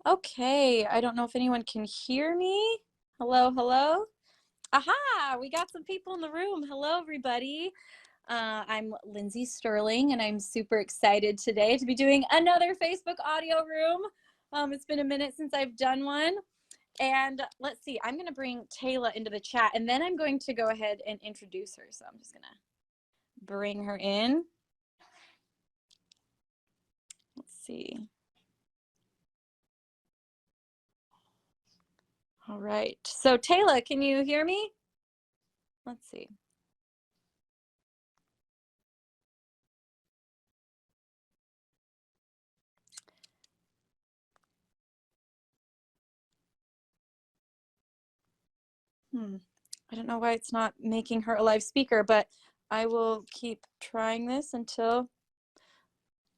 Okay, I don't know if anyone can hear me. Hello, hello. Aha, we got some people in the room. Hello, everybody. I'm Lindsey Stirling, and I'm super excited today to be doing another Facebook audio room. It's been a minute since I've done one. And let's see, I'm going to bring Tayla into the chat, and then I'm going to go ahead and introduce her. So I'm just going to bring her in. Let's see. All right. So Tayla, can you hear me? Let's see. I don't know why it's not making her a live speaker, but I will keep trying this until,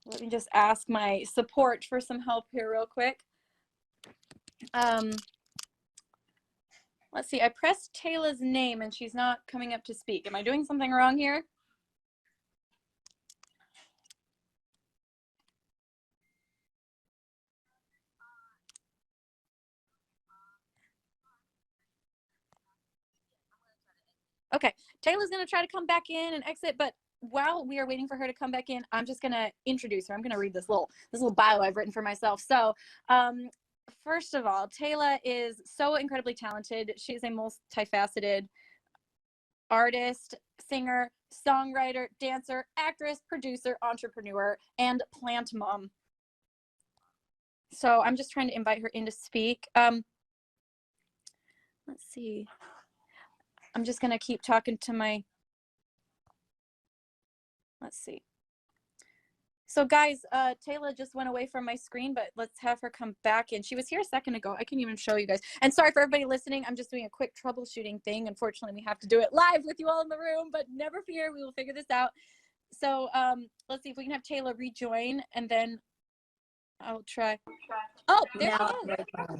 let me just ask my support for some help here real quick. Let's see, I pressed Tayla's name and she's not coming up to speak. Am I doing something wrong here? Okay, Tayla's gonna try to come back in and exit, but while we are waiting for her to come back in, I'm just gonna introduce her. I'm gonna read this little bio I've written for myself. So first of all, Tayla is so incredibly talented. She's a multifaceted artist, singer, songwriter, dancer, actress, producer, entrepreneur, and plant mom. So I'm just trying to invite her in to speak. Let's see. I'm just going to keep talking to my, let's see. So guys, Tayla just went away from my screen, but let's have her come back in. She was here a second ago. I can even show you guys. And sorry for everybody listening. I'm just doing a quick troubleshooting thing. Unfortunately, we have to do it live with you all in the room, but never fear, we will figure this out. So let's see if we can have Tayla rejoin, and then I'll try. Oh, there she is.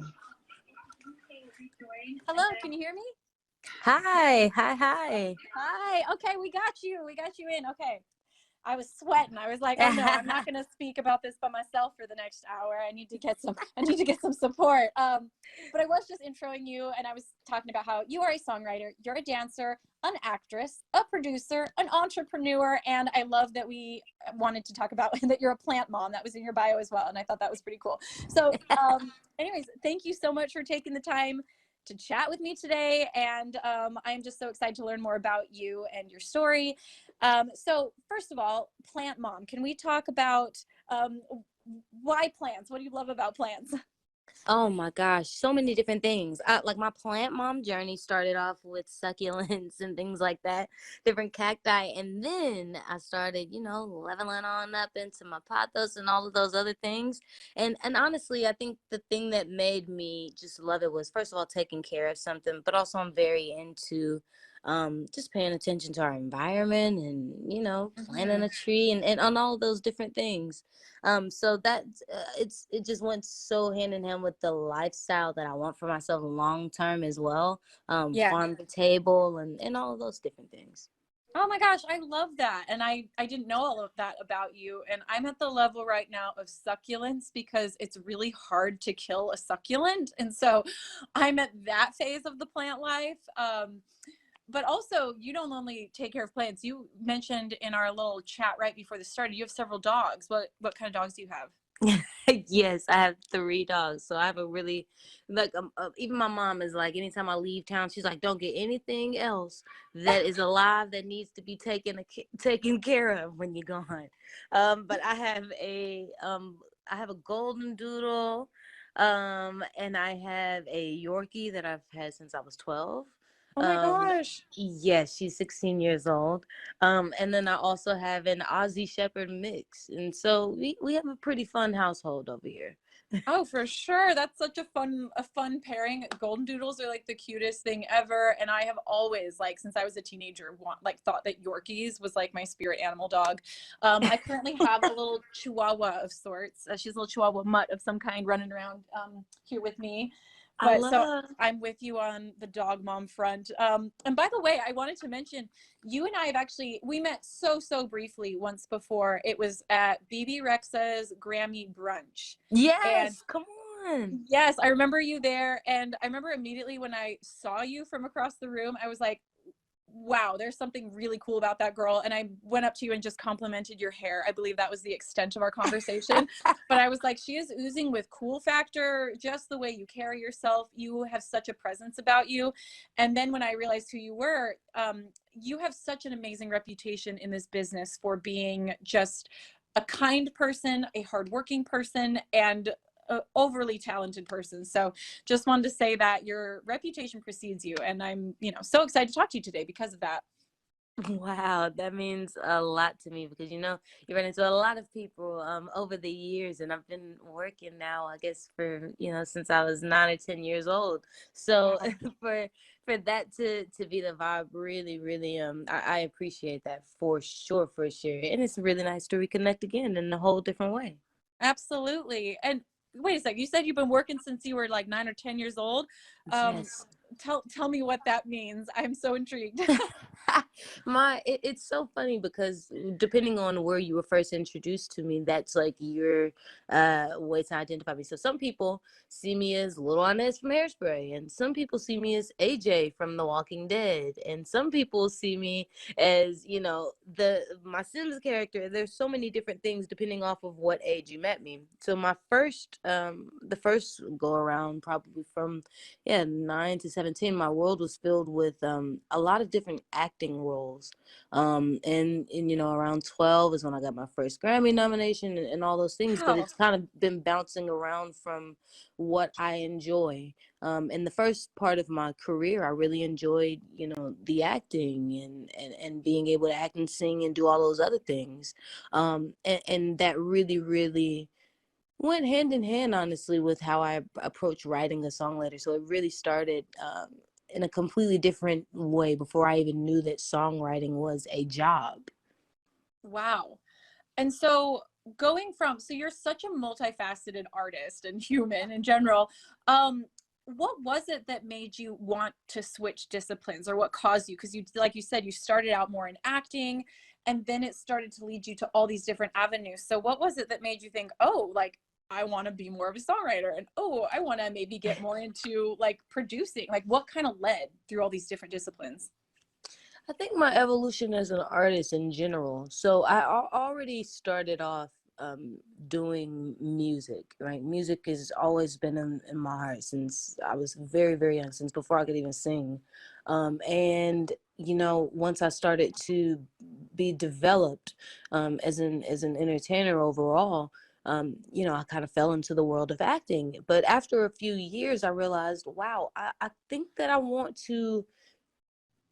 Hello, can you hear me? Hi. Hi. Okay, we got you in. Okay. I was sweating. I was like, oh no, I'm not going to speak about this by myself for the next hour. I need to get some support. But I was just introing you, and I was talking about how you are a songwriter, you're a dancer, an actress, a producer, an entrepreneur, and I love that we wanted to talk about that you're a plant mom. That was in your bio as well, and I thought that was pretty cool. So anyways, thank you so much for taking the time to chat with me today, and I'm just so excited to learn more about you and your story. So first of all, plant mom, can we talk about why plants? What do you love about plants? Oh my gosh, so many different things. Like my plant mom journey started off with succulents and things like that, different cacti, and then I started, leveling on up into my pothos and all of those other things. And honestly, I think the thing that made me just love it was, first of all, taking care of something, but also I'm very into just paying attention to our environment and planting a tree and on all those different things. So that it just went so hand in hand with the lifestyle that I want for myself long term as well. Farm to table and all of those different things. Oh my gosh, I love that. And I didn't know all of that about you. And I'm at the level right now of succulents because it's really hard to kill a succulent. And so I'm at that phase of the plant life. But also, you don't only take care of plants. You mentioned in our little chat right before this started, you have several dogs. What kind of dogs do you have? Yes, I have 3 dogs. So I have a really, like, even my mom is like, anytime I leave town, she's like, don't get anything else that is alive that needs to be taken care of when you're gone. But I have a golden doodle, and I have a Yorkie that I've had since I was 12. Oh my gosh. Yes, she's 16 years old. And then I also have an Aussie Shepherd mix. And so we have a pretty fun household over here. Oh, for sure. That's such a fun pairing. Golden doodles are like the cutest thing ever. And I have always, like, since I was a teenager, thought that Yorkies was like my spirit animal dog. I currently have a little Chihuahua of sorts. She's a little Chihuahua mutt of some kind running around here with me. But so I'm with you on the dog mom front. And by the way, I wanted to mention, you and I have we met so briefly once before. It was at BB Rexa's Grammy brunch. Yes, come fun. Yes, I remember you there, and I remember immediately when I saw you from across the room, I was like, wow, there's something really cool about that girl. And I went up to you and just complimented your hair. I believe that was the extent of our conversation. But I was like, she is oozing with cool factor, just the way you carry yourself. You have such a presence about you. And then when I realized who you were, you have such an amazing reputation in this business for being just a kind person, a hardworking person, and a overly talented person. So just wanted to say that your reputation precedes you, and I'm, so excited to talk to you today because of that. Wow, that means a lot to me because you run into a lot of people over the years, and I've been working now, I guess, for since I was 9 or 10 years old. So Wow. for that to be the vibe, really, really, I appreciate that for sure, for sure, and it's really nice to reconnect again in a whole different way. Absolutely. And wait a sec, you said you've been working since you were like 9 or 10 years old. Um, Yes. tell me what that means. I'm so intrigued. It's so funny because depending on where you were first introduced to me, that's like your way to identify me. So some people see me as Little Inez from Hairspray, and some people see me as AJ from The Walking Dead, and some people see me as the my Sims character. There's so many different things depending off of what age you met me. So my first the first go around, probably from 9 to 17, my world was filled with a lot of different acting roles. And around 12 is when I got my first Grammy nomination and all those things. But Wow. it's kind of been bouncing around from what I enjoy. In the first part of my career, I really enjoyed, the acting and being able to act and sing and do all those other things. And that really, really went hand in hand, honestly, with how I approach writing a songwriter. So it really started in a completely different way before I even knew that songwriting was a job. Wow. And so so you're such a multifaceted artist and human in general. What was it that made you want to switch disciplines, or what caused you? Because like you said, you started out more in acting, and then it started to lead you to all these different avenues. So what was it that made you think, oh, like I want to be more of a songwriter, and oh, I want to maybe get more into like producing? Like what kind of led through all these different disciplines? I think my evolution as an artist in general. So I already started off doing music, right? Music has always been in my heart since I was very, very young, since before I could even sing. And once I started to be developed as an entertainer overall, I kind of fell into the world of acting. But after a few years, I realized, wow, I think that I want to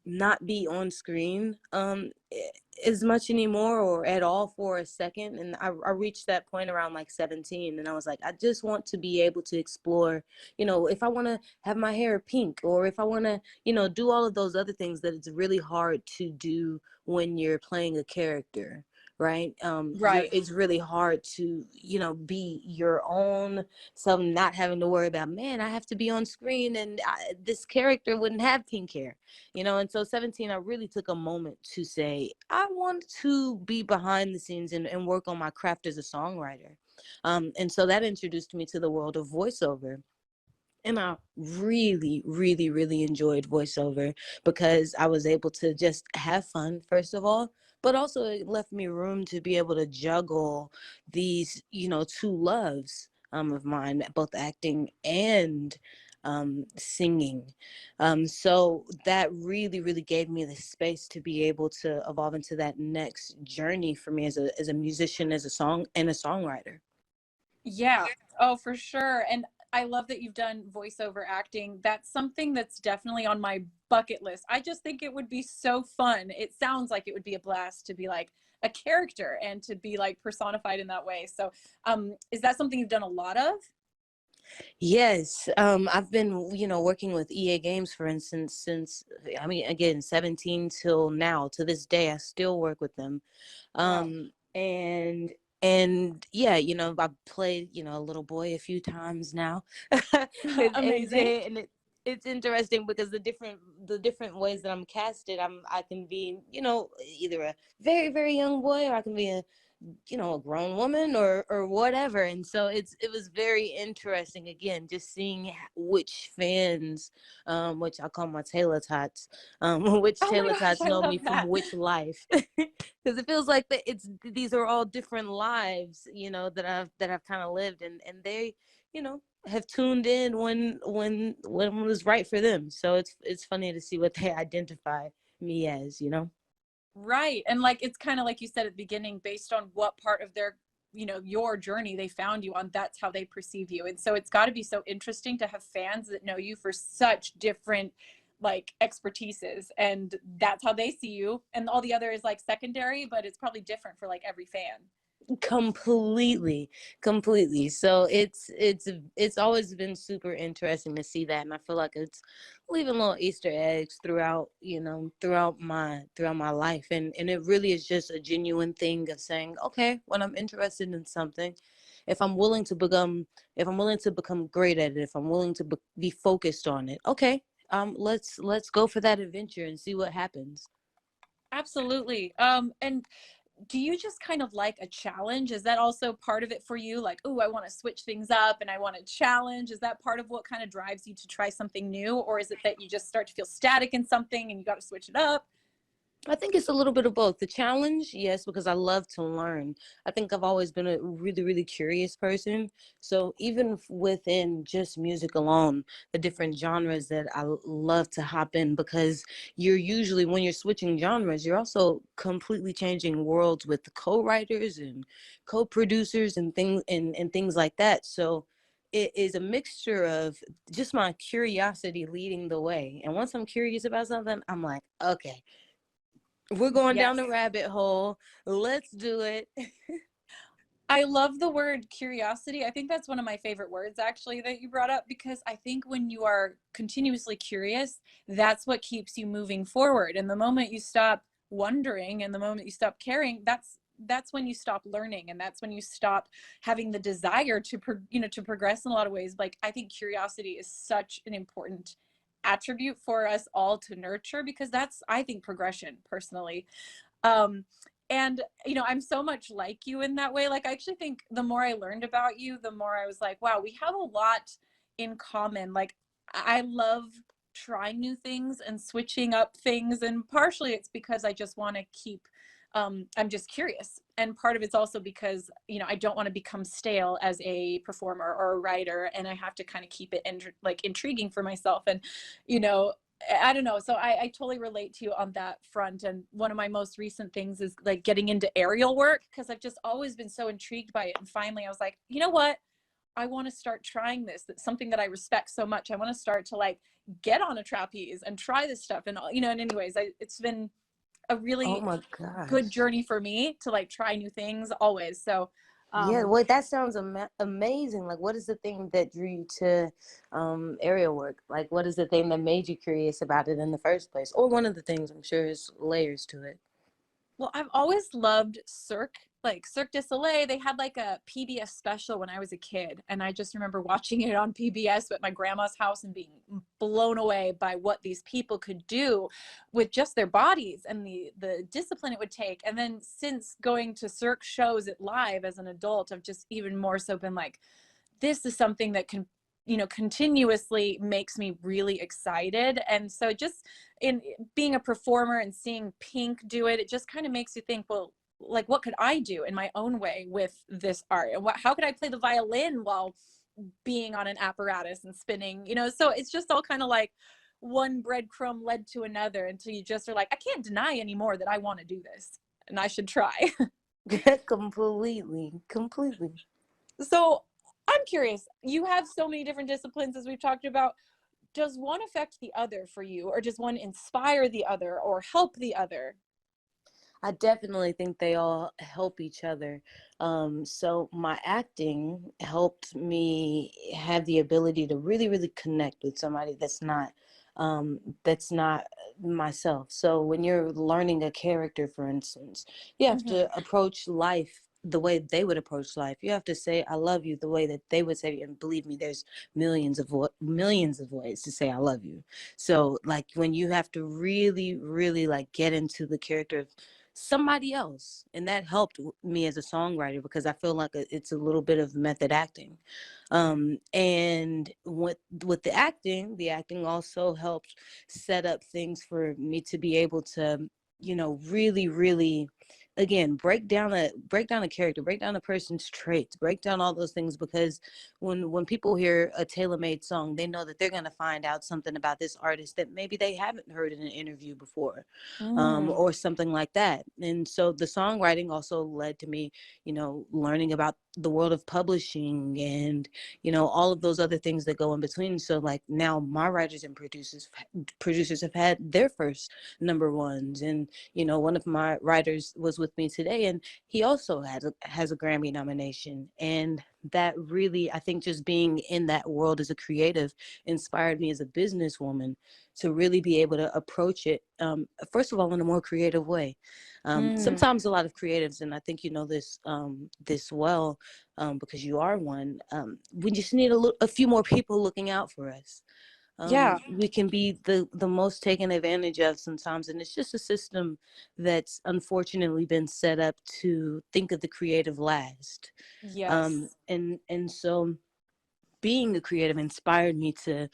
not be on screen as much anymore or at all for a second. And I reached that point around like 17, and I was like, I just want to be able to explore, if I want to have my hair pink, or if I want to do all of those other things that it's really hard to do when you're playing a character, right? Right. It's really hard to be your own self, not having to worry about, man, I have to be on screen and this character wouldn't have pink hair. And so 17, I really took a moment to say, I want to be behind the scenes and work on my craft as a songwriter. And so that introduced me to the world of voiceover. And I really, really, really enjoyed voiceover because I was able to just have fun, first of all, but also it left me room to be able to juggle these, two loves of mine, both acting and singing. So that really, really gave me the space to be able to evolve into that next journey for me as a musician, as a songwriter. Yeah. Oh, for sure. And I love that you've done voiceover acting. That's something that's definitely on my bucket list. I just think it would be so fun. It sounds like it would be a blast to be like a character and to be like personified in that way. So, is that something you've done a lot of? Yes, I've been, working with EA Games, for instance, since, I mean, again, 17 till now, to this day, I still work with them. Wow. And yeah, I've played, a little boy a few times now with Amazing. AJ, and it's interesting because the different ways that I'm casted, I can be, either a very, very young boy, or I can be you know, a grown woman or whatever. And so it was very interesting, again, just seeing which fans, which I call my Tayla tots, which Oh my Tayla gosh, tots I know me love from that. which life. Because it feels like that it's these are all different lives, you know, that I've kind of lived, and they, you know, have tuned in when it was right for them. So it's funny to see what they identify me as, you know. Right. And like it's kind of like you said at the beginning, based on what part of their, your journey they found you on, that's how they perceive you. And so it's got to be so interesting to have fans that know you for such different like expertises, and that's how they see you, and all the other is like secondary, but it's probably different for like every fan. Completely. So it's always been super interesting to see that, and I feel like it's leaving little Easter eggs throughout, you know, throughout my life, and it really is just a genuine thing of saying, okay, when I'm interested in something, if I'm willing to become if I'm willing to become great at it, if I'm willing to be focused on it, okay, let's go for that adventure and see what happens. Absolutely. And do you just kind of like a challenge? Is that also part of it for you? Like, oh, I want to switch things up and I want to challenge. Is that part of what kind of drives you to try something new? Or is it that you just start to feel static in something and you got to switch it up? I think it's a little bit of both. The challenge, yes, because I love to learn. I think I've always been a really, really curious person. So even within just music alone, the different genres that I love to hop in, because you're usually, when you're switching genres, you're also completely changing worlds with the co-writers and co-producers and things like that. So it is a mixture of just my curiosity leading the way. And once I'm curious about something, I'm like, okay, we're going down Yes. the rabbit hole. Let's do it. I love the word curiosity. I think that's one of my favorite words actually that you brought up, because I think when you are continuously curious, that's what keeps you moving forward. And the moment you stop wondering and the moment you stop caring, that's when you stop learning, and that's when you stop having the desire to to progress in a lot of ways. Like I think curiosity is such an important attribute for us all to nurture, because that's, I think, progression personally. um and I'm so much like you in that way. Like I actually think the more I learned about you, the more I was like, wow, we have a lot in common. Like I love trying new things and switching up things, and partially it's because I just want to keep, I'm just curious, and part of it's also because I don't want to become stale as a performer or a writer, and I have to kind of keep it like intriguing for myself. And you know I don't know. So I totally relate to you on that front. And one of my most recent things is like getting into aerial work, because I've just always been so intrigued by it. And finally I was like, you know what? I want to start trying this. That's something that I respect so much. I want to start to like get on a trapeze and try this stuff. And and anyways, it's been a Oh really my good gosh. journey for me to like try new things always. So Yeah, um well, that sounds amazing. Like, what is the thing that drew you to aerial work? Like, what is the thing that made you curious about it in the first place? Or one of the things, I'm sure, is layers to it. Well, I've always loved Cirque, like Cirque du Soleil. They had like a PBS special when I was a kid, and I just remember watching it on PBS at my grandma's house and being blown away by what these people could do with just their bodies and the discipline it would take. And then since going to Cirque shows it live as an adult, I've just even more so been like, this is something that can continuously makes me really excited. And so just in being a performer and seeing Pink do it, it just kind of makes you think, well, like what could I do in my own way with this art, and how could I play the violin while being on an apparatus and spinning, so it's just all kind of like one breadcrumb led to another until you just are like, I can't deny anymore that I want to do this and I should try. Completely. So I'm curious, you have so many different disciplines as we've talked about. Does one affect the other for you, or does one inspire the other or help the other? I definitely think they all help each other. So my acting helped me have the ability to really, really connect with somebody that's not myself. So when you're learning a character, for instance, you have Mm-hmm. to approach life the way they would approach life. You have to say "I love you" the way that they would say it. And believe me, there's millions of ways to say "I love you." So like when you have to really, really like get into the character of somebody else. And that helped me as a songwriter, because I feel like it's a little bit of method acting. And with the acting also helped set up things for me to be able to, really, really, again, break down a character, break down a person's traits, break down all those things, because when people hear a tailor-made song, they know that they're going to find out something about this artist that maybe they haven't heard in an interview before, or something like that. And so the songwriting also led to me, learning about the world of publishing, and all of those other things that go in between. So like now my writers and producers have had their first number ones. And one of my writers was with me today, and he also has a Grammy nomination. And that really, I think, just being in that world as a creative inspired me as a businesswoman to really be able to approach it, first of all, in a more creative way. Sometimes a lot of creatives, and I think this well, because you are one, we just need a few more people looking out for us. Yeah. We can be the most taken advantage of sometimes, and it's just a system that's unfortunately been set up to think of the creative last. Yes. And so being a creative inspired me to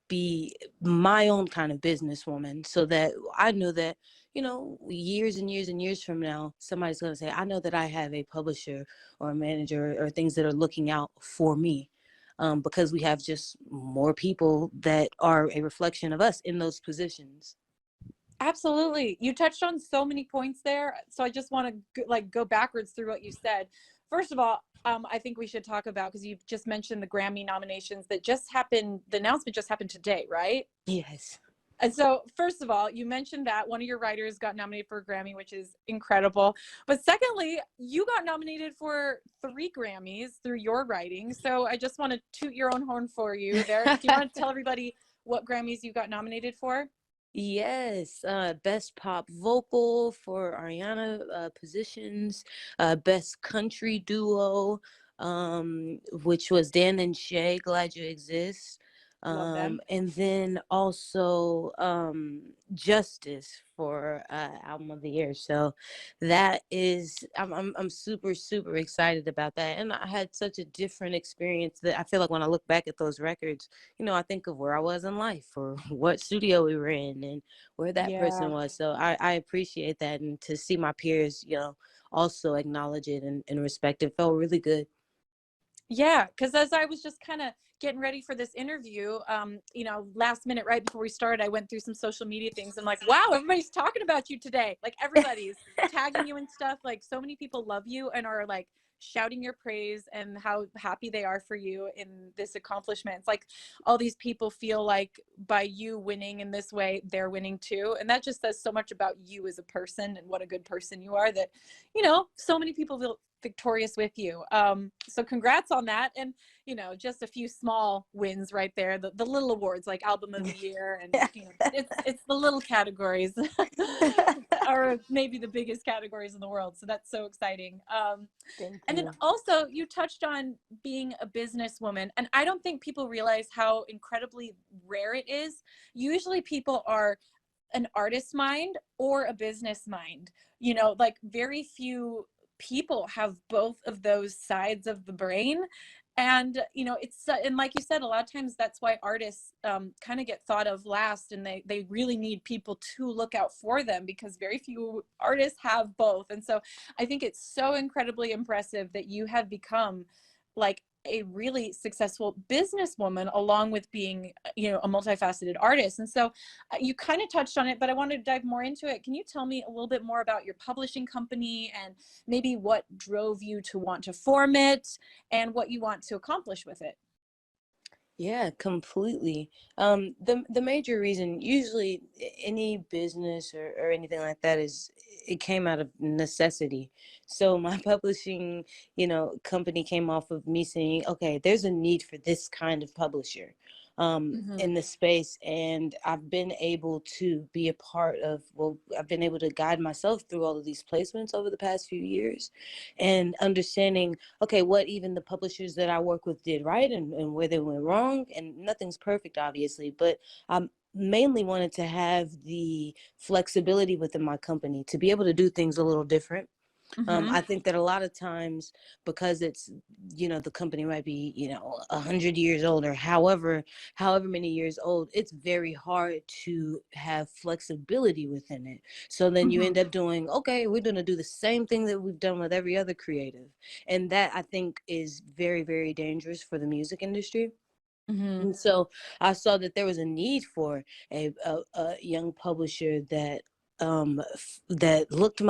be my own kind of businesswoman, so that I knew that, years and years and years from now, somebody's going to say, I know that I have a publisher or a manager or things that are looking out for me, because we have just more people that are a reflection of us in those positions. Absolutely. You touched on so many points there. So I just want to go backwards through what you said. First of all, I think we should talk about, because you've just mentioned the Grammy nominations that just happened. The announcement just happened today, right? Yes. And so, first of all, you mentioned that one of your writers got nominated for a Grammy, which is incredible. But secondly, you got nominated for 3 Grammys through your writing. So I just want to toot your own horn for you there. Do you want to tell everybody what Grammys you got nominated for? Yes, best pop vocal for Ariana positions, best country duo, which was Dan and Shay, Glad You Exist, Love them. and then also Justice for album of the year. So that is, I'm super super excited about that, and I had such a different experience that I feel like when I look back at those records, I think of where I was in life, or what studio we were in, and where that person Yeah. was. So I appreciate that. And to see my peers, also acknowledge it and respect it felt really good. Yeah, because as I was just kind of getting ready for this interview, last minute, right before we started, I went through some social media things. And like, wow, everybody's talking about you today. Like everybody's tagging you and stuff. Like so many people love you and are like shouting your praise and how happy they are for you in this accomplishment. It's like all these people feel like by you winning in this way, they're winning too. And that just says so much about you as a person and what a good person you are, that, so many people feel victorious with you. So congrats on that. And, just a few small wins right there, the little awards like album of the year, and, it's the little categories are maybe the biggest categories in the world. So that's so exciting. Thank And then you. also you touched on being a businesswoman, and I don't think people realize how incredibly rare it is. Usually people are an artist mind or a business mind, like very few people have both of those sides of the brain. And it's and like you said, a lot of times that's why artists kind of get thought of last, and they really need people to look out for them, because very few artists have both. And so I think it's so incredibly impressive that you have become like a really successful businesswoman, along with being, a multifaceted artist. And so you kind of touched on it, but I wanted to dive more into it. Can you tell me a little bit more about your publishing company, and maybe what drove you to want to form it, and what you want to accomplish with it? Yeah, completely. The major reason, usually any business or anything like that, is it came out of necessity. So my publishing, company came off of me saying, okay, there's a need for this kind of publisher Mm-hmm. in the space. And I've been able to be a part of, well, I've been able to guide myself through all of these placements over the past few years, and understanding, okay, what even the publishers that I work with did right, and where they went wrong. And nothing's perfect, obviously, but mainly wanted to have the flexibility within my company to be able to do things a little different. Mm-hmm. I think that a lot of times, because it's, the company might be, 100 years old, or however many years old, it's very hard to have flexibility within it. So then you Mm-hmm. end up doing, okay, we're going to do the same thing that we've done with every other creative. And that, I think, is very, very dangerous for the music industry. Mm-hmm. And so I saw that there was a need for a young publisher that that looked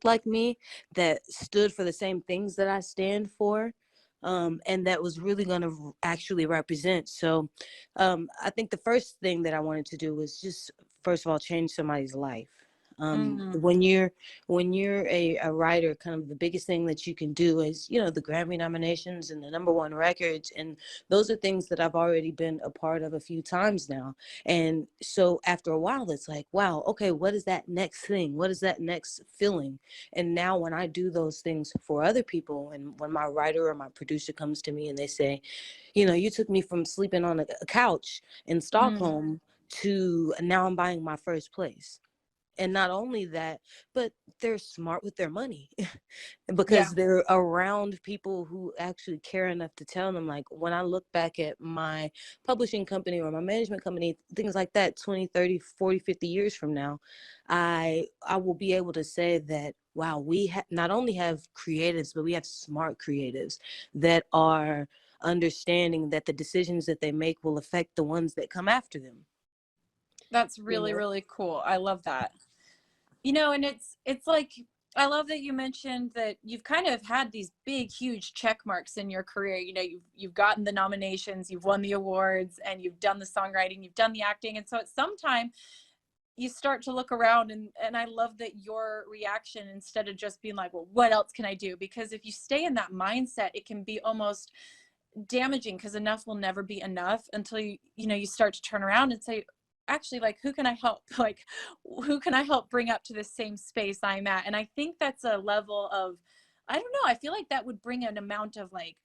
like me, that stood for the same things that I stand for, and that was really going to actually represent. So I think the first thing that I wanted to do was just, first of all, change somebody's life. Mm-hmm. When you're a writer, kind of the biggest thing that you can do is, the Grammy nominations and the #1 records, and those are things that I've already been a part of a few times now. And so after a while, it's like, wow, okay, what is that next thing? What is that next feeling? And now when I do those things for other people, and when my writer or my producer comes to me and they say, you took me from sleeping on a couch in Mm. Stockholm to now I'm buying my first place. And not only that, but they're smart with their money. Yeah, Because they're around people who actually care enough to tell them. Like, when I look back at my publishing company or my management company, things like that, 20, 30, 40, 50 years from now, I will be able to say that, wow, we not only have creatives, but we have smart creatives that are understanding that the decisions that they make will affect the ones that come after them, that's you really, know. really cool. I love that. And it's like, I love that you mentioned that you've kind of had these big, huge check marks in your career. You've gotten the nominations, you've won the awards, and you've done the songwriting, you've done the acting. And so at some time you start to look around, and I love that your reaction, instead of just being like, well, what else can I do? Because if you stay in that mindset, it can be almost damaging, because enough will never be enough until you start to turn around and say, actually, like, who can I help? Like, who can I help bring up to the same space I'm at? And I think that's a level of, I don't know, I feel like that would bring an amount of like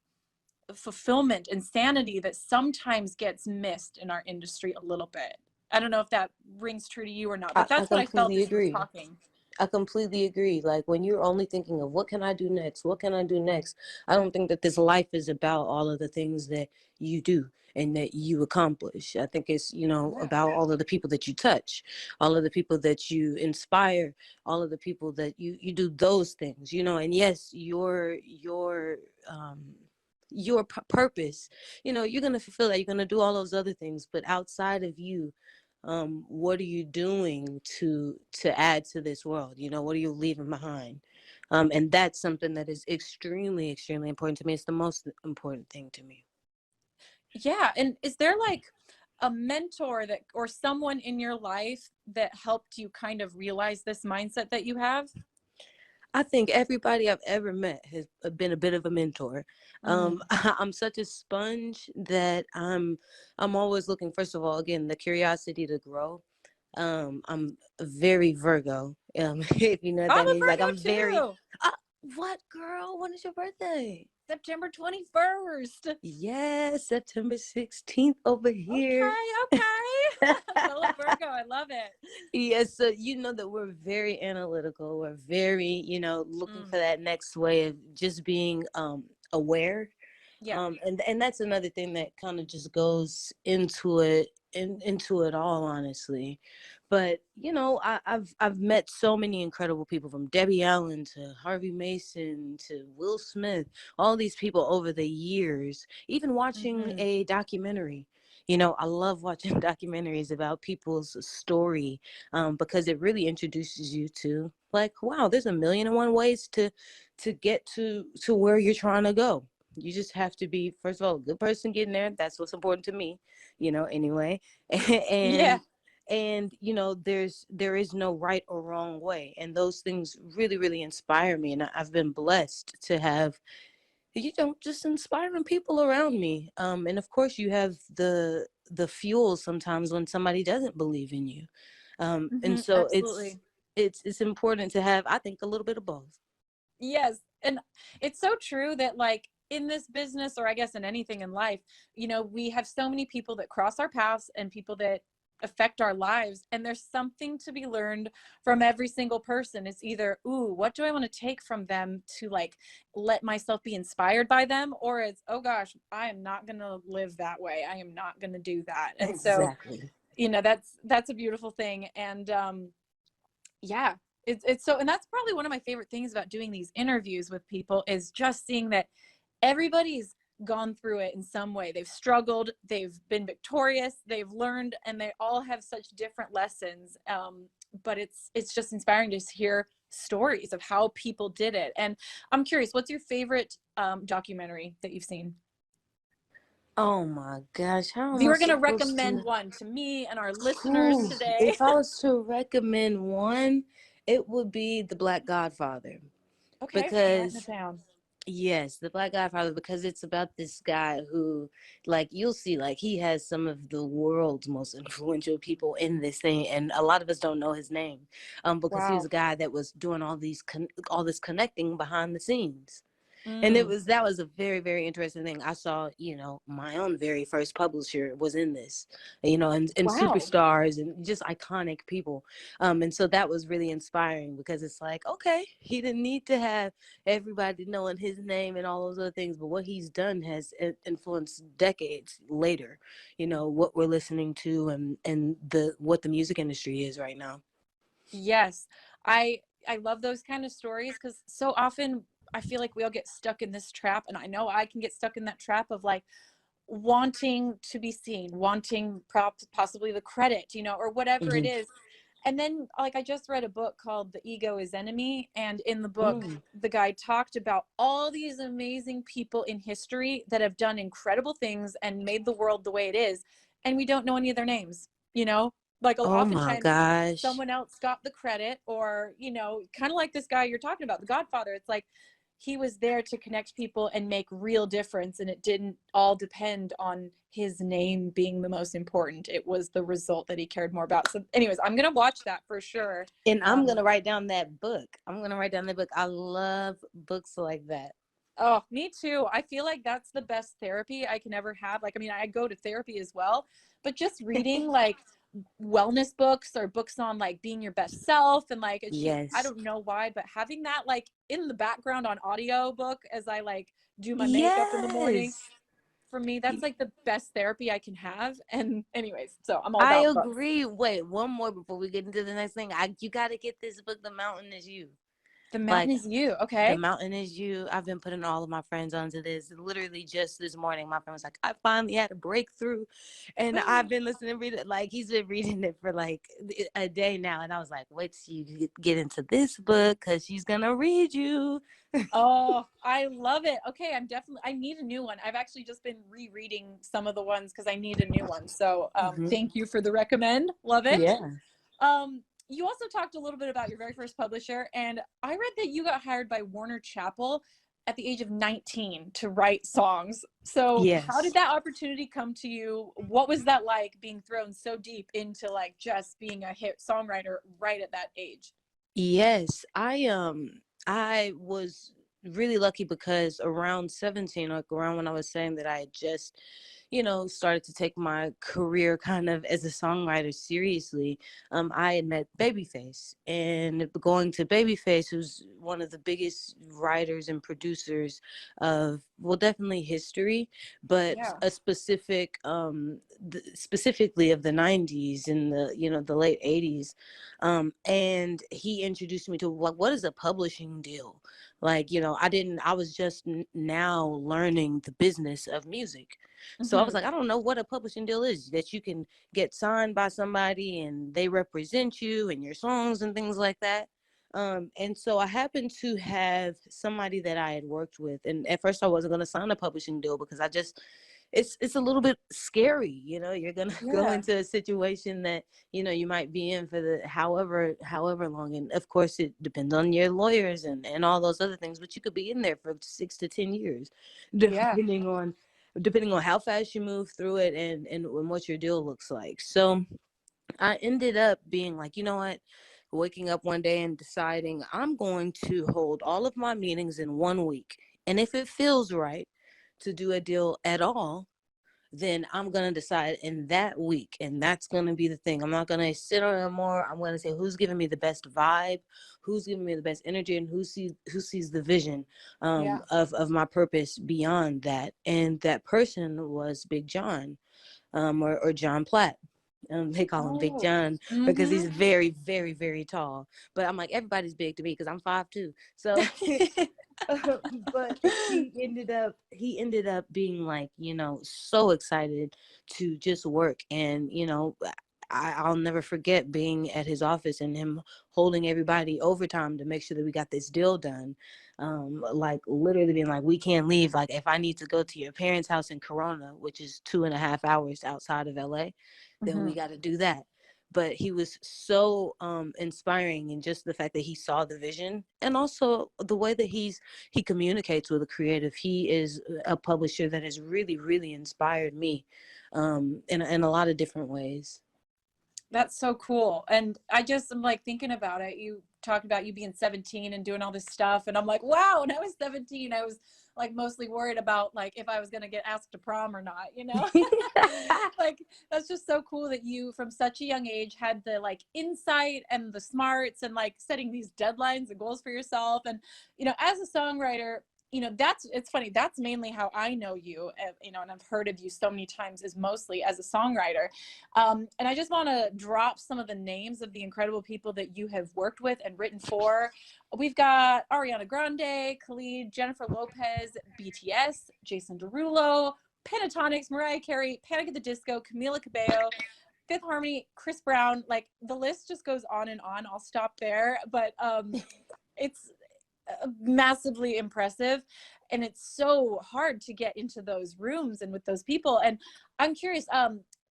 fulfillment and sanity that sometimes gets missed in our industry a little bit. I don't know if that rings true to you or not, I, but I that's what I felt completely as you were agree. talking. I completely agree. Like, when you're only thinking of what can I do next? What can I do next? I don't think that this life is about all of the things that you do and that you accomplish. I think it's, Yeah. about all of the people that you touch, all of the people that you inspire, all of the people that you do those things, and yes, um your purpose, you're going to fulfill that. You're going to do all those other things, but outside of you, what are you doing to add to this world? What are you leaving behind? And that's something that is extremely, extremely important to me. It's the most important thing to me. Yeah. And is there like a mentor that, or someone in your life that helped you kind of realize this mindset that you have? I think everybody I've ever met has been a bit of a mentor. Mm. I'm such a sponge that I'm always looking. First of all, again, the curiosity to grow. I'm very Virgo. If you know what I'm that a means, like, I'm very. Virgo too. Uh, what, girl? When is your birthday? September 21st. Yes, September 16th over here. Okay, okay. Fellow Virgo, I love it. Yes, so you know that we're very analytical. We're very, looking Mm. for that next way of just being aware. Yeah. And that's another thing that kind of just goes into it all, honestly. But I've met so many incredible people, from Debbie Allen to Harvey Mason to Will Smith, all these people over the years. Even watching Mm-hmm. a documentary, I love watching documentaries about people's story, because it really introduces you to, like, wow, there's a million and one ways to get to where you're trying to go. You just have to be, first of all, a good person getting there. That's what's important to me, anyway. Yeah. And there is no right or wrong way, and those things really, really inspire me. And I've been blessed to have, just inspiring people around me. And of course, you have the fuel sometimes when somebody doesn't believe in you. And Mm-hmm. so it's Absolutely. it's important to have, I think, a little bit of both. Yes. And it's so true that, like, in this business, or I guess in anything in life, we have so many people that cross our paths, and people that affect our lives. And there's something to be learned from every single person. It's either, ooh, what do I want to take from them to like let myself be inspired by them? Or it's, oh gosh, I am not going to live that way. I am not going to do that. And so, Exactly. you know, that's a beautiful thing. And yeah, it's so, and that's probably one of my favorite things about doing these interviews with people is just seeing that everybody's gone through it in some way. They've struggled, they've been victorious, they've learned, and they all have such different lessons. But it's just inspiring to hear stories of how people did it. And I'm curious, what's your favorite documentary that you've seen? Oh my gosh, how If am you I were going to supposed recommend to? one to me and our listeners Ooh, today. if I was to recommend one, it would be The Black Godfather. Okay, I'm writing it Because down. yes, The Black Godfather, because it's about this guy who, like, you'll see, like, he has some of the world's most influential people in this thing, and a lot of us don't know his name, because he was Wow. a guy that was doing all this connecting behind the scenes. And Mm. that was a very, very interesting thing. I saw, my own very first publisher was in this, and Wow. superstars and just iconic people. And so that was really inspiring because it's like, okay, he didn't need to have everybody knowing his name and all those other things, but what he's done has influenced decades later, what we're listening to and what the music industry is right now. Yes. I love those kind of stories because so often I feel like we all get stuck in this trap, and I know I can get stuck in that trap of like wanting to be seen, wanting possibly the credit, or whatever it Mm-hmm. is. And then like I just read a book called The Ego is Enemy, and in the book Mm. the guy talked about all these amazing people in history that have done incredible things and made the world the way it is, and we don't know any of their names, like Oh my oftentimes gosh. someone else got the credit, or kind of like this guy you're talking about, the Godfather. It's like he was there to connect people and make real difference, and it didn't all depend on his name being the most important. It was the result that he cared more about. So anyways, I'm gonna watch that for sure. And I'm going to write down that book. I'm going to write down that book. I love books like that. Oh, me too. I feel like that's the best therapy I can ever have. Like, I mean, I go to therapy as well, but just reading like wellness books or books on like being your best self, and like I Yes. don't know why, but having that like in the background on audio book as I like do my makeup in the morning, Yes. for me that's like the best therapy I can have. And anyways, so I'm all I about books. agree. Wait, one more before we get into the next thing. You got to get this book, The Mountain Is You. The Mountain Like, Is You. The Okay. Mountain Is You. I've been putting all of my friends onto this. Literally just this morning, my friend was like, I finally had a breakthrough. And I've been listening to read it. Like, he's been reading it for like a day now. And I was like, wait till you get into this book because she's going to read you. Oh, I love it. Okay, I need a new one. I've actually just been rereading some of the ones because I need a new one. So Mm-hmm. thank you for the recommend. Love it. Yeah. You also talked a little bit about your very first publisher, and I read that you got hired by Warner Chappell at the age of 19 to write songs. So how did Yes. that opportunity come to you? What was that like, being thrown so deep into like just being a hit songwriter right at that age? Yes, I was really lucky because around 17, like around when I was saying that I had just, started to take my career kind of as a songwriter seriously, I had met Babyface. And going to Babyface, who's one of the biggest writers and producers of, well, definitely history, but Yeah. a specifically of the 90s and the late 80s. And he introduced me to like, what is a publishing deal? Like, I was just now learning the business of music. So I was Mm-hmm. like, I don't know what a publishing deal is, that you can get signed by somebody and they represent you and your songs and things like that. And so I happened to have somebody that I had worked with. And at first I wasn't going to sign a publishing deal because it's a little bit scary. You're gonna go Yeah. into a situation that you might be in for the however long, and of course it depends on your lawyers and all those other things, but you could be in there for 6 to 10 years Yeah. depending on how fast you move through it and what your deal looks like. So I ended up being like, you know what, waking up one day and deciding I'm going to hold all of my meetings in one week, and if it feels right to do a deal at all, then I'm going to decide in that week. And that's going to be the thing. I'm not going to sit on it more. I'm going to say who's giving me the best vibe, who's giving me the best energy, and who sees the vision Yeah. of my purpose beyond that. And that person was Big John, or John Platt. They call him Big Oh. John because he's Mm-hmm. very, very, very tall. But I'm like, everybody's big to me because I'm 5'2". So but he ended up being like, so excited to just work. And I'll never forget being at his office and him holding everybody overtime to make sure that we got this deal done. Like literally being like, we can't leave. Like, if I need to go to your parents' house in Corona, which is 2.5 hours outside of LA, then Mm-hmm. we got to do that. But he was so inspiring, and just the fact that he saw the vision, and also the way that he communicates with a creative. He is a publisher that has really, really inspired me in a lot of different ways. That's so cool. And I just am like thinking about it. You talked about you being 17 and doing all this stuff. And I'm like, wow, when I was 17, I was like mostly worried about like if I was going to get asked to prom or not, you know? Like that's just so cool that you from such a young age had the like insight and the smarts and like setting these deadlines and goals for yourself. And, as a songwriter, it's funny. That's mainly how I know you, and I've heard of you so many times is mostly as a songwriter. And I just want to drop some of the names of the incredible people that you have worked with and written for. We've got Ariana Grande, Khalid, Jennifer Lopez, BTS, Jason Derulo, Pentatonics, Mariah Carey, Panic at the Disco, Camila Cabello, Fifth Harmony, Chris Brown. Like the list just goes on and on. I'll stop there, but it's massively impressive, and it's so hard to get into those rooms and with those people. And I'm curious,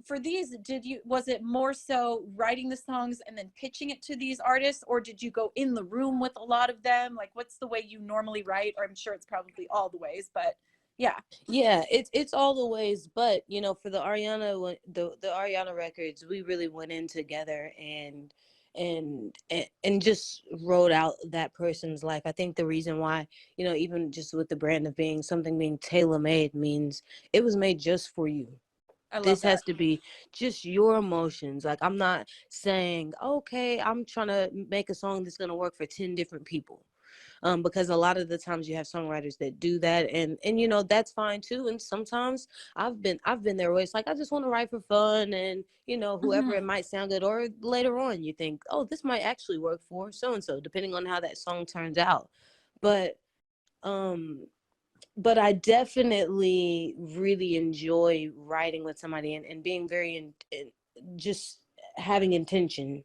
for these, was it more so writing the songs and then pitching it to these artists, or did you go in the room with a lot of them? Like what's the way you normally write? Or I'm sure it's probably all the ways, but yeah. Yeah, it's all the ways. But for the Ariana records, we really went in together and just wrote out that person's life. I think the reason why, even just with the brand of something being tailor made, means it was made just for you. I love This that. has to be just your emotions. Like, I'm not saying, okay, I'm trying to make a song that's going to work for 10 different people. Because a lot of the times you have songwriters that do that, and that's fine too. And sometimes I've been there where it's like, I just want to write for fun, and whoever it Mm-hmm. might sound good, or later on you think, oh, this might actually work for so and so, depending on how that song turns out. But um but I definitely really enjoy writing with somebody, and being very just having intention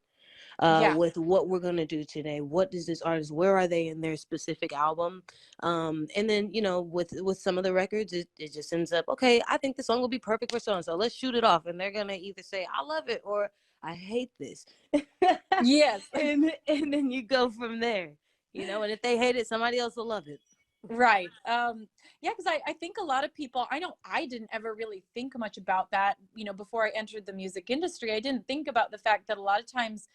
Yeah. with what we're going to do today. What does this artist, where are they in their specific album? And then with some of the records, it just ends up, okay, I think the song will be perfect for so and so, let's shoot it off. And they're going to either say I love it or I hate this. Yes. and then you go from there, and if they hate it, somebody else will love it. Right. Yeah, because I think a lot of people, I know I didn't ever really think much about that, before I entered the music industry. I didn't think about the fact that a lot of times,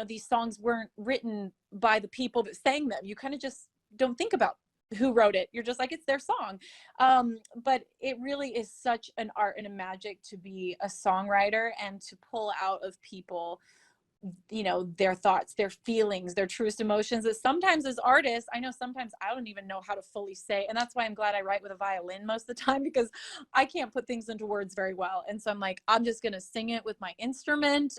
these songs weren't written by the people that sang them. You kind of just don't think about who wrote it. You're just like, it's their song. But it really is such an art and a magic to be a songwriter and to pull out of people their thoughts, their feelings, their truest emotions, that sometimes as artists, I know sometimes I don't even know how to fully say. And that's why I'm glad I write with a violin most of the time, because I can't put things into words very well. And so I'm like, I'm just going to sing it with my instrument.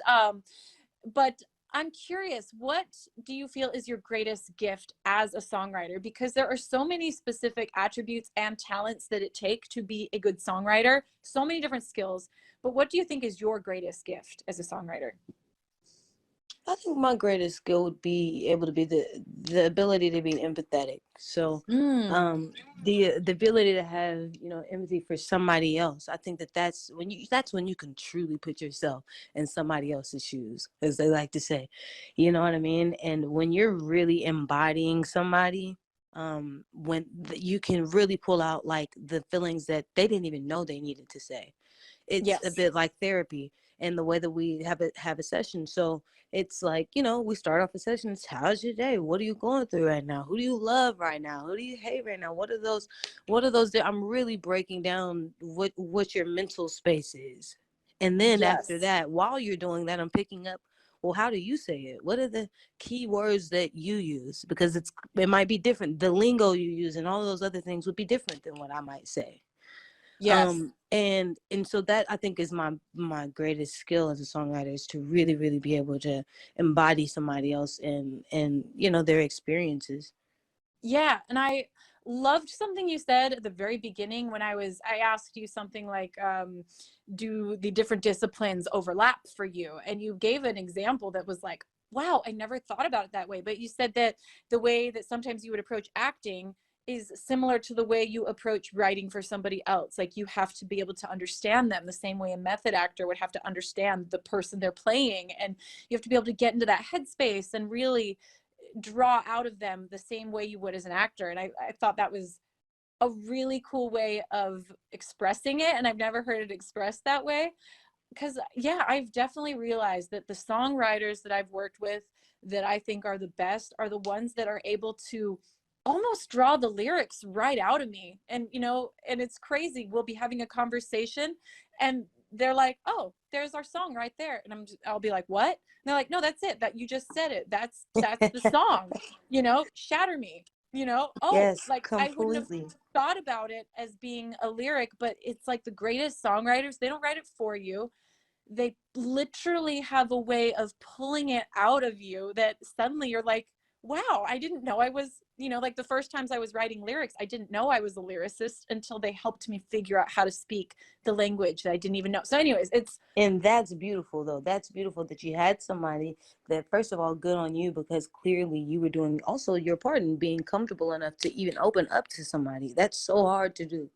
But I'm curious, what do you feel is your greatest gift as a songwriter? Because there are so many specific attributes and talents that it take to be a good songwriter, so many different skills. But what do you think is your greatest gift as a songwriter? I think my greatest skill would be able to be the ability to be empathetic. So, Mm, the ability to have empathy for somebody else. I think that's when you can truly put yourself in somebody else's shoes, as they like to say. You know what I mean? And when you're really embodying somebody, you can really pull out like the feelings that they didn't even know they needed to say. It's a yes. bit like therapy. and the way that we have a session. So it's like, you know, we start off a session. It's, how's your day? What are you going through right now? Who do you love right now? Who do you hate right now? What are those? I'm really breaking down what your mental space is. And then after Yes. that, while you're doing that, I'm picking up, well, how do you say it? What are the key words that you use? Because it might be different. The lingo you use and all those other things would be different than what I might say. Yes. And so that, I think, is my greatest skill as a songwriter, is to really, really be able to embody somebody else and you know, their experiences. Yeah, and I loved something you said at the very beginning when I asked you something like, do the different disciplines overlap for you? And you gave an example that was like, wow, I never thought about it that way. But you said that the way that sometimes you would approach acting is similar to the way you approach writing for somebody else. Like, you have to be able to understand them the same way a method actor would have to understand the person they're playing. And you have to be able to get into that headspace and really draw out of them the same way you would as an actor. And I thought that was a really cool way of expressing it. And I've never heard it expressed that way. Because, yeah, I've definitely realized that the songwriters that I've worked with that I think are the best are the ones that are able to almost draw the lyrics right out of me. And, you know, and it's crazy. We'll be having a conversation and they're like, oh, there's our song right there. And I'll be like, what? And they're like, no, that's it. That you just said it. That's the song, you know, Shatter Me, you know, oh, Yes, like I wouldn't have completely. thought about it as being a lyric, but it's like the greatest songwriters, they don't write it for you. They literally have a way of pulling it out of you that suddenly you're like, wow, I didn't know I was, you know, like the first times I was writing lyrics, I didn't know I was a lyricist until they helped me figure out how to speak the language that I didn't even know. So anyways, And that's beautiful, though. That's beautiful that you had somebody that, first of all, good on you, because clearly you were doing also your part in being comfortable enough to even open up to somebody. That's so hard to do,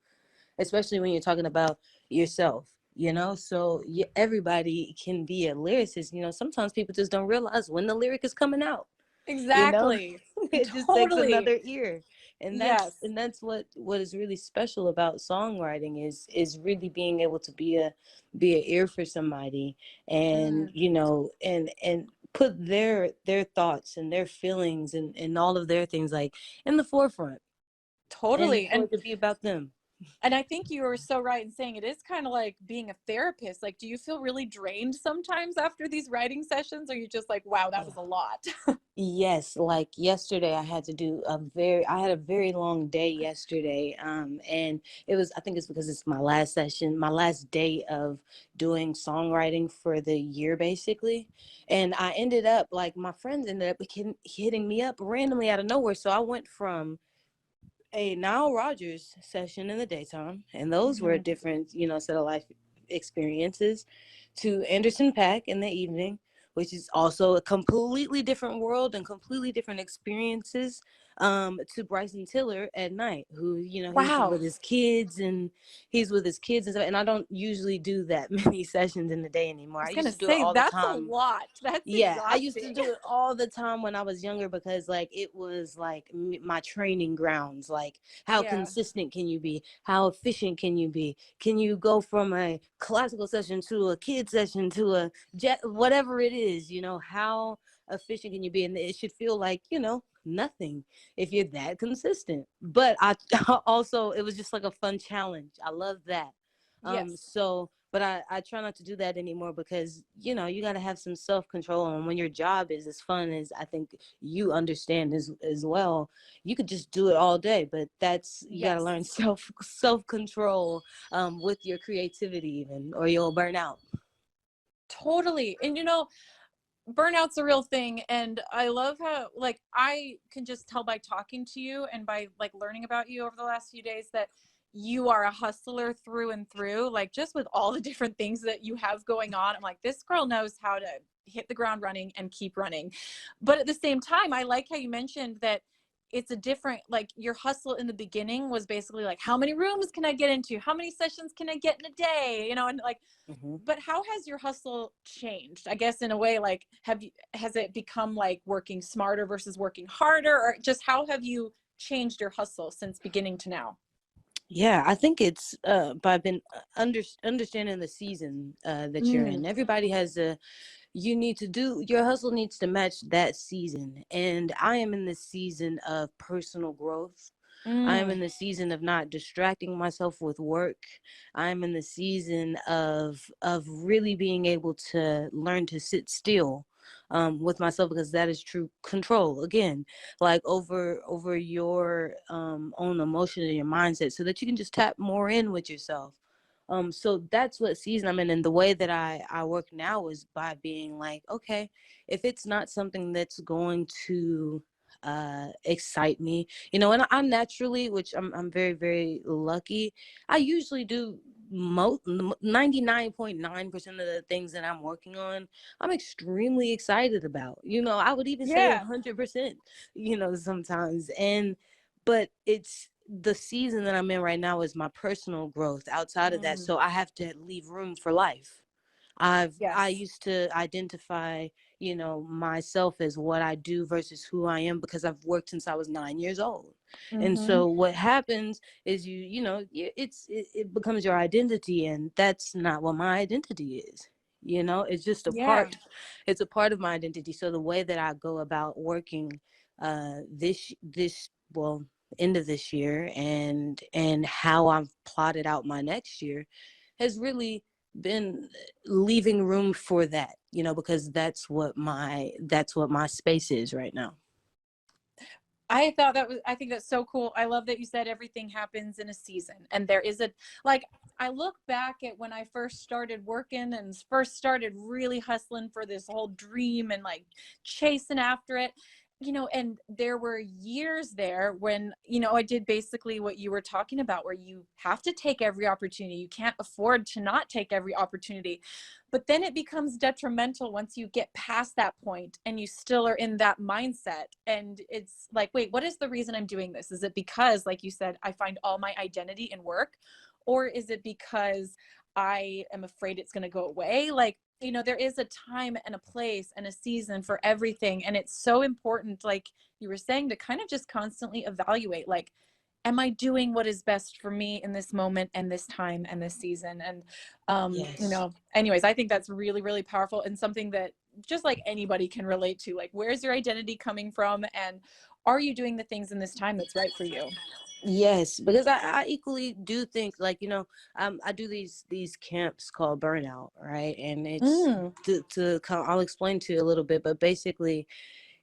especially when you're talking about yourself, you know? So everybody can be a lyricist. You know, sometimes people just don't realize when the lyric is coming out, you know? exactly. It just takes Totally. another ear. And Yes. that's what is really special about songwriting, is really being able to be an ear for somebody, and, Mm, you know, and put their thoughts and their feelings and all of their things, like, in the forefront, and totally. for it to be about them. And I think you were so right in saying it is kind of like being a therapist. Like, do you feel really drained sometimes after these writing sessions? Or you just like, wow, that was a lot? Yes, like yesterday I had a very long day yesterday. And I think it's because it's my last session, my last day of doing songwriting for the year, basically. And I ended up, like, my friends ended up hitting me up randomly out of nowhere. So I went from a Nile Rodgers session in the daytime, and those were a Mhm. different, you know, set of life experiences, to Anderson .Paak in the evening, which is also a completely different world and completely different experiences, to Bryson Tiller at night, who, you know, Wow. he's with his kids and stuff. And I don't usually do that many sessions in the day I anymore. I was used gonna to do it say all the that's a time. lot. That's Yeah, I used to exhausting. do it all the time when I was younger, because, like, it was like my training grounds. Like, how Yeah. consistent can you be? How efficient can you be? Can you go from a classical session to a kid session to a jet, whatever it is, you know, how efficient can you be? And it should feel like, you know, nothing if you're that consistent. But I also, it was just like a fun challenge. I love that. Yes. So, but I try not to do that anymore, because, you know, you got to have some self-control. And when your job is as fun as I think you understand as well, you could just do it all day. But you got to Yes. learn self-control, with your creativity, even, or you'll burn out. Totally. And you know, burnout's a real thing. And I love how, like, I can just tell by talking to you and by like learning about you over the last few days that you are a hustler through and through. Like, just with all the different things that you have going on, I'm like, this girl knows how to hit the ground running and keep running. But at the same time, I like how you mentioned that it's a different, like, your hustle in the beginning was basically like, how many rooms can I get into, how many sessions can I get in a day, you know? And like, Hmm. but how has your hustle changed? I guess in a way, like, has it become like working smarter versus working harder, or just how have you changed your hustle since beginning to now? Yeah, I think it's by been understanding the season that you're Mm, in. Everybody has a you need to do your hustle needs to match that season. And I am in the season of personal growth. I am mm, in the season of not distracting myself with work. I'm in the season of really being able to learn to sit still with myself, because that is true control again, like over your own emotion and your mindset, so that you can just tap more in with yourself. So that's what season I'm in. And the way that I work now is by being like, okay, if it's not something that's going to excite me, and I'm naturally, which I'm very, very lucky, I usually do 99.9% of the things that I'm working on, I'm extremely excited about. I would even say yeah. 100%, sometimes. But it's the season that I'm in right now is my personal growth. Outside of that, Mm, so I have to leave room for life. I yes. used to identify, myself as what I do versus who I am, because I've worked since I was 9 years old. And Mm-hmm. so what happens is it becomes your identity, and that's not what my identity is. It's just a Yeah. part. It's a part of my identity. So the way that I go about working this well end of this year, and how I've plotted out my next year, has really been leaving room for that, because that's what my space is right now. I think that's so cool. I love that you said everything happens in a season. And there is like, I look back at when I first started working and first started really hustling for this whole dream and like chasing after it, and there were years there when, I did basically what you were talking about, where you have to take every opportunity. You can't afford to not take every opportunity. But then it becomes detrimental once you get past that point and you still are in that mindset. And it's like, wait, what is the reason I'm doing this? Is it because, like you said, I find all my identity in work? Or is it because I am afraid it's going to go away? Like, there is a time and a place and a season for everything. And it's so important, like you were saying, to kind of just constantly evaluate, like, am I doing what is best for me in this moment and this time and this season? And Yes. anyways, I think that's really, really powerful and something that just like anybody can relate to. Like, where's your identity coming from? And are you doing the things in this time that's right for you? Yes, because I equally do think, like, I do these camps called burnout, right? And it's Mm, I'll explain to you a little bit, but basically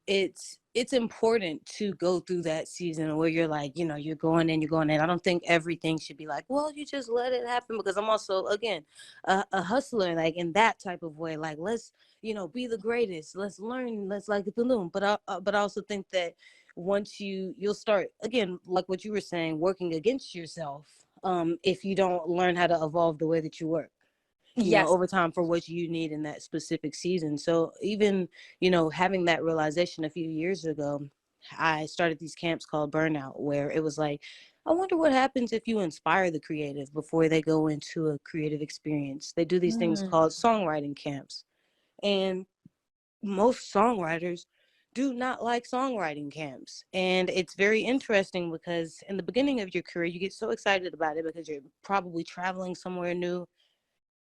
it's important to go through that season where you're like, you're going in. I don't think everything should be like, well, you just let it happen, because I'm also, again, a hustler, like, in that type of way, like, let's be the greatest, let's learn, let's like the balloon. But I also think that once you'll start, again, like what you were saying, working against yourself, if you don't learn how to evolve the way that you work, yes. over time, for what you need in that specific season. So even, having that realization a few years ago, I started these camps called Burnout, where it was like, I wonder what happens if you inspire the creative before they go into a creative experience. They do these things Mm, called Songwriting Camps. And most songwriters do not like songwriting camps. And it's very interesting, because in the beginning of your career, you get so excited about it because you're probably traveling somewhere new,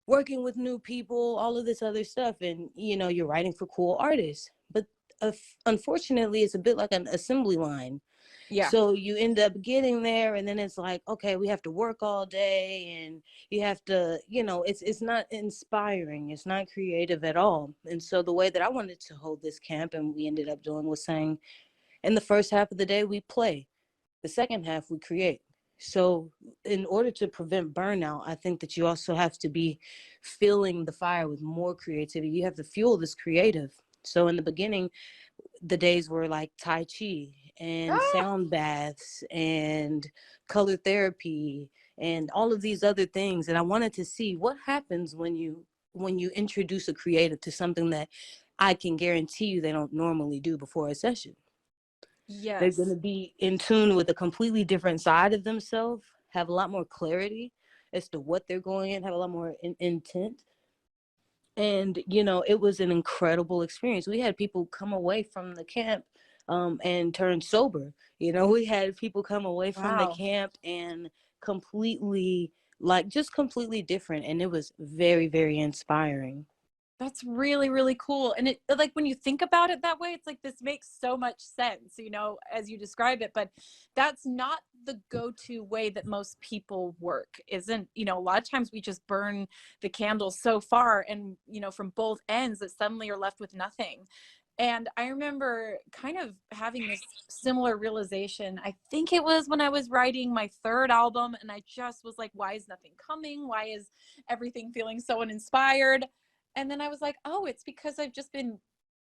working with new people, all of this other stuff, and you're writing for cool artists. But unfortunately, it's a bit like an assembly line. yeah. So you end up getting there, and then it's like, okay, we have to work all day, and you have to, it's not inspiring, it's not creative at all. And so the way that I wanted to hold this camp, and we ended up doing, was saying, in the first half of the day we play, the second half we create. So in order to prevent burnout, I think that you also have to be filling the fire with more creativity. You have to fuel this creative. So in the beginning, the days were like Tai Chi and Ah, sound baths and color therapy and all of these other things. And I wanted to see what happens when you introduce a creative to something that I can guarantee you they don't normally do before a session. They're going yes. to be in tune with a completely different side of themselves, have a lot more clarity as to what they're going in, have a lot more intent. And, it was an incredible experience. We had people come away from the camp and turn sober. We had people come away from the Wow. camp and completely, like, just completely different. And it was very, very inspiring. That's really, really cool. And it, like, when you think about it that way, it's like this makes so much sense, you know, as you describe it. But that's not the go-to way that most people work, isn't, you know, a lot of times we just burn the candle so far and, you know, from both ends that suddenly you're left with nothing. And I remember kind of having this similar realization. I think it was when I was writing my third album, and I just was like, why is nothing coming? Why is everything feeling so uninspired? And then I was like, oh, it's because I've just been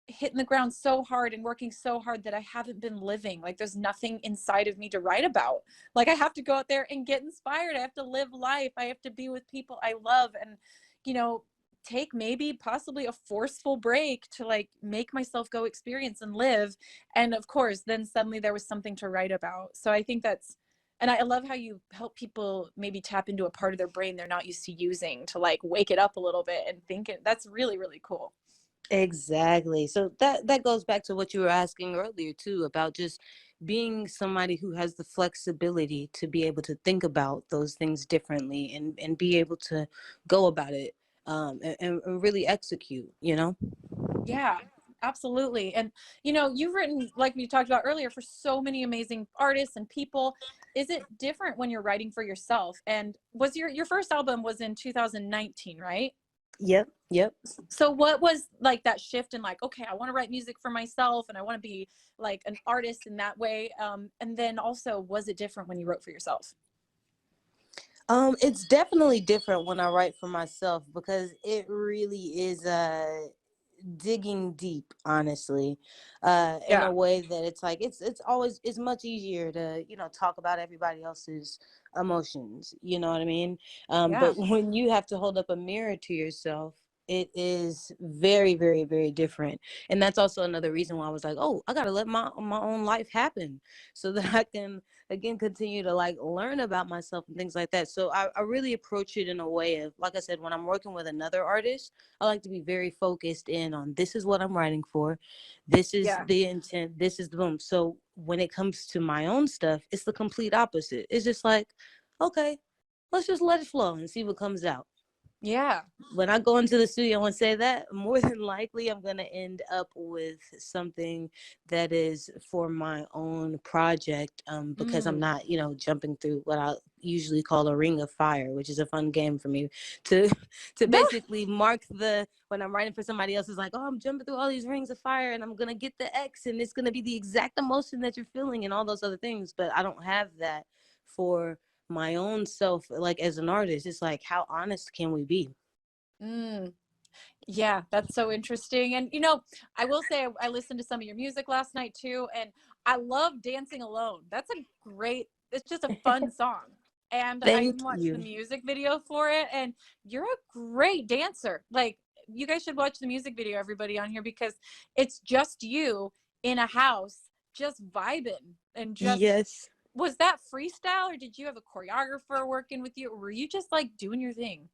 hitting the ground so hard and working so hard that I haven't been living. Like, there's nothing inside of me to write about. Like, I have to go out there and get inspired. I have to live life. I have to be with people I love and, you know, take maybe possibly a forceful break to like make myself go experience and live. And of course, then suddenly there was something to write about. So I think that's, and I love how you help people maybe tap into a part of their brain they're not used to using to like wake it up a little bit and think it. That's really, really cool. Exactly. So that goes back to what you were asking earlier too, about just being somebody who has the flexibility to be able to think about those things differently, and be able to go about it, and really execute, you know? Yeah, absolutely. And you know, you've written, like we talked about earlier, for so many amazing artists and people. Is it different when you're writing for yourself? And was your first album was in 2019, right? Yep, yep. So what was like that shift in like, okay, I want to write music for myself and I want to be like an artist in that way. And then also, was it different when you wrote for yourself? It's definitely different when I write for myself, because it really is digging deep, honestly, in Yeah. a way that it's like it's always, it's much easier to, talk about everybody else's emotions, you know what I mean? Yeah. But when you have to hold up a mirror to yourself, it is very, very, very different. And that's also another reason why I was like, oh, I gotta let my own life happen, so that I can again continue to like learn about myself and things like that. So I really approach it in a way of, like I said, when I'm working with another artist, I like to be very focused in on, this is what I'm writing for, this is Yeah. the intent, this is the boom. So when it comes to my own stuff, it's the complete opposite. It's just like, okay, let's just let it flow and see what comes out. Yeah. When I go into the studio and say that, more than likely I'm going to end up with something that is for my own project, because I'm Mm. not, jumping through what I usually call a ring of fire, which is a fun game for me to basically mark the, when I'm writing for somebody else, is like, oh, I'm jumping through all these rings of fire and I'm going to get the X and it's going to be the exact emotion that you're feeling and all those other things. But I don't have that for my own self. Like, as an artist, it's like, how honest can we be? Mm. Yeah, that's so interesting. And you know, I will say I listened to some of your music last night too, and I love Dancing Alone. That's a great, it's just a fun song. And I Thank even watched the you. music video for it, and you're a great dancer. Like, you guys should watch the music video, everybody on here, because it's just you in a house just vibing and just, Yes. was that freestyle or did you have a choreographer working with you, or were you just like doing your thing?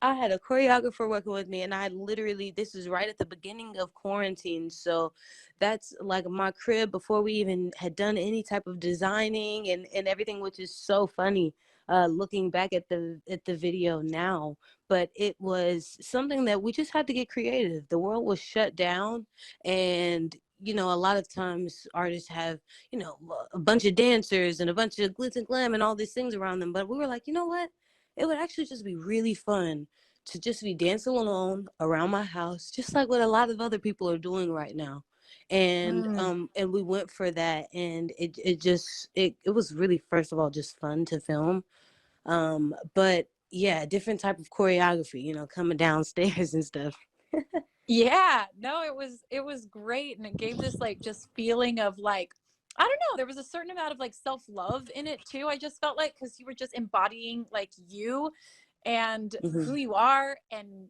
I had a choreographer working with me, and I literally, this is right at the beginning of quarantine. So that's like my crib before we even had done any type of designing and everything, which is so funny, looking back at the video now. But it was something that we just had to get creative. The world was shut down, and a lot of times artists have, a bunch of dancers and a bunch of glitz and glam and all these things around them. But we were like, you know what? It would actually just be really fun to just be dancing alone around my house, just like what a lot of other people are doing right now. Mm. And we went for that, and it was really, first of all, just fun to film. But yeah, different type of choreography, coming downstairs and stuff. Yeah, no, it was great, and it gave this like just feeling of like, I don't know, there was a certain amount of like self-love in it too. I just felt like, because you were just embodying like you and Hmm. who you are, and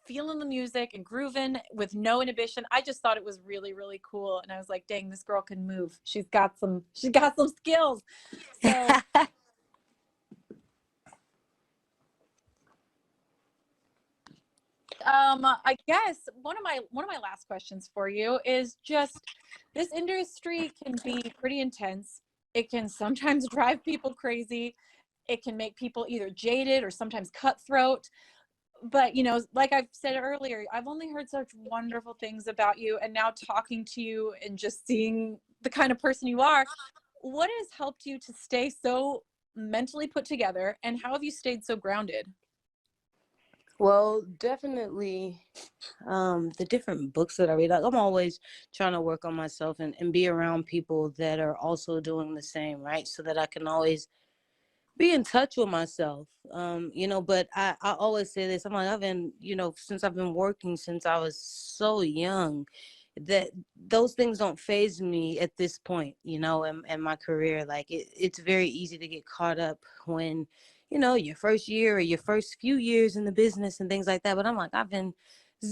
feeling the music and grooving with no inhibition. I just thought it was really, really cool, and I was like, dang, this girl can move. She's got some skills. So I guess one of my last questions for you is just, this industry can be pretty intense. It can sometimes drive people crazy. it can make people either jaded or sometimes cutthroat. But, you know, like I've said earlier, I've only heard such wonderful things about you. And now talking to you and just seeing the kind of person you are, what has helped you to stay so mentally put together, and how have you stayed so grounded? Well, definitely the different books that I read. Like, I'm always trying to work on myself and be around people that are also doing the same, right? So that I can always be in touch with myself. But I always say this. I'm like, I've been, since I've been working since I was so young, that those things don't phase me at this point, in my career. Like it's very easy to get caught up when, your first year or your first few years in the business and things like that. But I'm like, I've been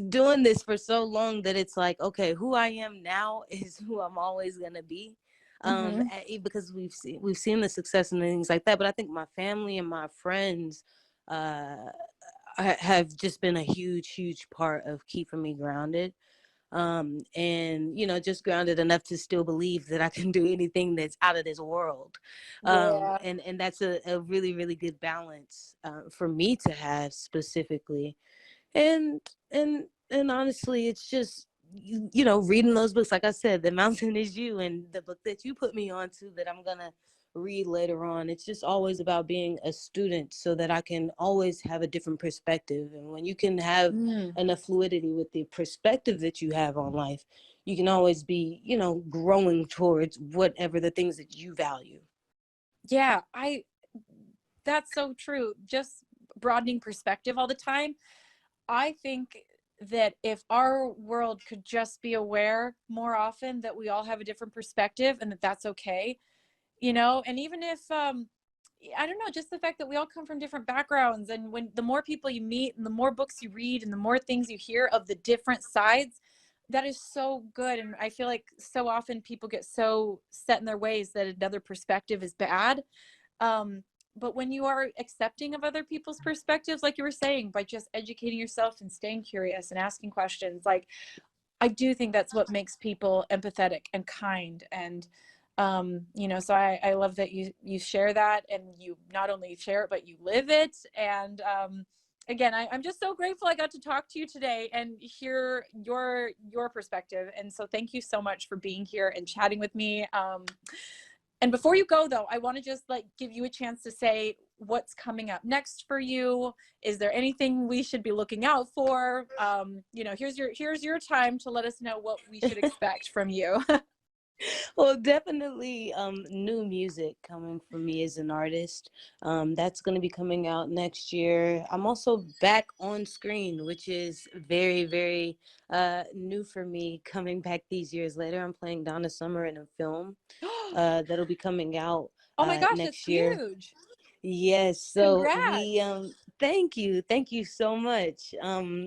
doing this for so long that it's like, okay, who I am now is who I'm always gonna be. Mm-hmm. Because we've seen the success and things like that. But I think my family and my friends uh have just been a huge part of keeping me grounded, and just grounded enough to still believe that I can do anything that's out of this world. Yeah. And that's a really good balance for me to have specifically. And and and honestly, it's just reading those books. Like I said, The Mountain Is You, and the book that you put me on to that I'm gonna read later on. It's just always about being a student so that I can always have a different perspective. And when you can have Mm. enough fluidity with the perspective that you have on life, you can always be growing towards whatever the things that you value. Yeah, I that's so true. Just broadening perspective all the time. I think that if our world could just be aware more often that we all have a different perspective and that that's okay, and even if I don't know, just the fact that we all come from different backgrounds, and when the more people you meet and the more books you read and the more things you hear of the different sides, that is so good. And I feel like so often people get so set in their ways that another perspective is bad. um but when you are accepting of other people's perspectives, like you were saying, by just educating yourself and staying curious and asking questions, like, I do think that's what makes people empathetic and kind. And so I love that you share that, and you not only share it but you live it. And again, I'm just so grateful I got to talk to you today and hear your perspective. And so thank you so much for being here and chatting with me. And before you go, though, I want to just like give you a chance to say what's coming up next for you. Is there anything we should be looking out for? Here's your time to let us know what we should expect from you. Well, definitely new music coming from me as an artist. That's going to be coming out next year. I'm also back on screen, which is very new for me, coming back these years later. I'm playing Donna Summer in a film that'll be coming out Oh my gosh, that's next year. huge. Yes, so we Congrats. thank you so much.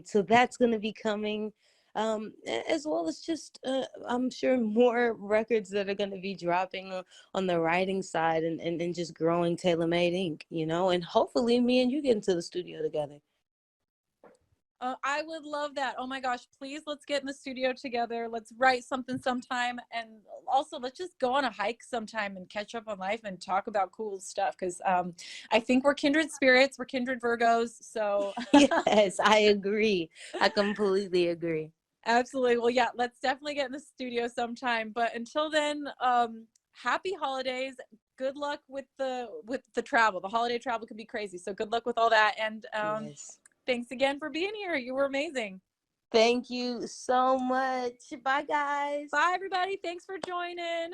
So that's gonna be coming, as well as just I'm sure more records that are gonna be dropping on the writing side, and just growing Tailor Made Inc. And hopefully me and you get into the studio together. I would love that. Oh my gosh, please let's get in the studio together. Let's write something sometime. And also, let's just go on a hike sometime and catch up on life and talk about cool stuff. Because I think we're kindred spirits, we're kindred Virgos. So, Yes, I agree. I completely agree. absolutely. Well, yeah, let's definitely get in the studio sometime. But until then, happy holidays. Good luck with the travel. The holiday travel can be crazy. So, good luck with all that. And Yes. thanks again for being here. You were amazing. Thank you so much. Bye, guys. Bye, everybody. Thanks for joining.